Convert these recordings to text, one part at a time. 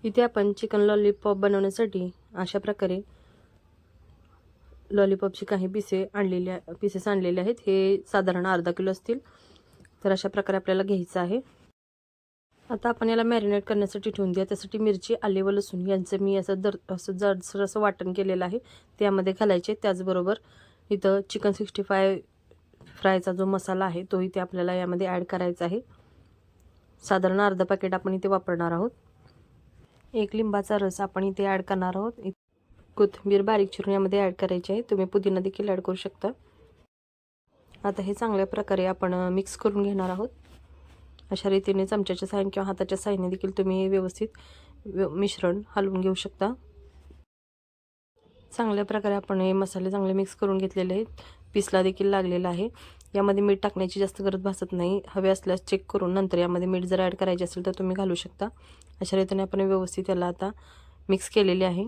इथे आपण chicken lollipop बनवण्यासाठी अशा प्रकारे लॉलीपॉपची काही पीसेस आणलेले आहेत। हे साधारण अर्धा किलो असतील। तर अशा प्रकारे आपल्याला घ्यायचं आहे। आता आपण याला मॅरिनेट करण्यासाठी ठेवून द्या। त्यासाठी मिरची, आले व लसूण यांचं मी असं जडसर वाटण केलेलं आहे, त्यामध्ये घालायचे। त्याचबरोबर इथं चिकन 65 फ्रायचा जो मसाला आहे तो इथे आपल्याला यामध्ये ॲड करायचा आहे। साधारण अर्धा पॅकेट आपण इथे वापरणार आहोत। एक लिंबाचा रस आपण इथे ॲड करणार आहोत। कोथिंबीर बारीक चिरून यामध्ये ॲड करायची आहे। तुम्ही पुदिना देखील ॲड करू शकता। आता हे चांगल्या प्रकारे आपण मिक्स करून घेणार आहोत। अशा रीतीने चमच्याच्या साहाय्याने किंवा हाताच्या साहाय्याने देखील तुम्ही व्यवस्थित मिश्रण हलवून घेऊ शकता। चांगल्या प्रकारे आपण हे मसाले चांगले मिक्स करून घेतलेले आहेत। पीसला देखील लागलेला आहे। यामध्ये मीठ टाकण्याची जास्त गरज भासत नाही। हवे असल्यास चेक करून नंतर यामध्ये मीठ जर ॲड करायचे असेल तर तुम्ही घालू शकता। अशा रीतीने आपण व्यवस्थित याला आता मिक्स केलेले आहे।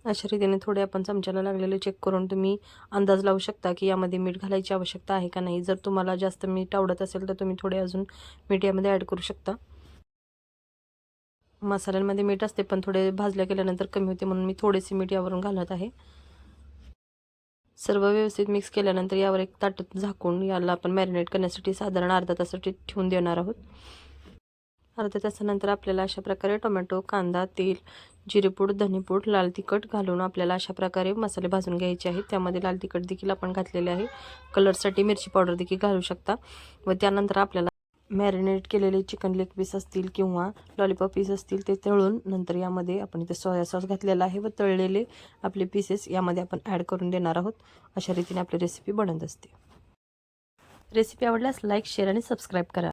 अशा रीतीने थोडे आपण चमच्याला लागलेले चेक करून तुम्ही अंदाज लावू शकता की यामध्ये मीठ घालायची आवश्यकता आहे का नाही। जर तुम्हाला जास्त मीठ आवडत असेल तर तुम्ही थोडे अजून मीठ यामध्ये ॲड करू शकता। मसाल्यांमध्ये मीठ असते पण थोडे भाजल्या गेल्यानंतर कमी होते, म्हणून मी थोडेसे मीठ यावरून घालत आहे। सर्व व्यवस्थित मिक्स केल्यानंतर यावर एक ताट झाकून याला आपण मॅरिनेट करण्यासाठी साधारण अर्धा तासासाठी ठेवून देणार आहोत। अर्ध्या तासानंतर आपल्याला अशा प्रकारे टोमॅटो, कांदा, तेल, जिरेपूड, धनेपूड, लाल तिखट घालून आपल्याला अशा प्रकारे मसाले भाजून घ्यायचे आहेत। त्यामध्ये लाल तिखट देखील आपण घातलेले आहे। कलरसाठी मिरची पावडर देखील घालू शकता। व त्यानंतर आपल्याला मॅरिनेट केलेले चिकन लेग पीस असतील किंवा लॉलीपॉप पीस असतील ते तळून नंतर यामध्ये आपण इथे सोया सॉस घातलेला आहे व तळलेले आपले पीसेस यामध्ये आपण ॲड करून देणार आहोत। अशा रीतीने आपली रेसिपी बनत असते। रेसिपी आवडल्यास लाईक, शेअर आणि सबस्क्राईब करा।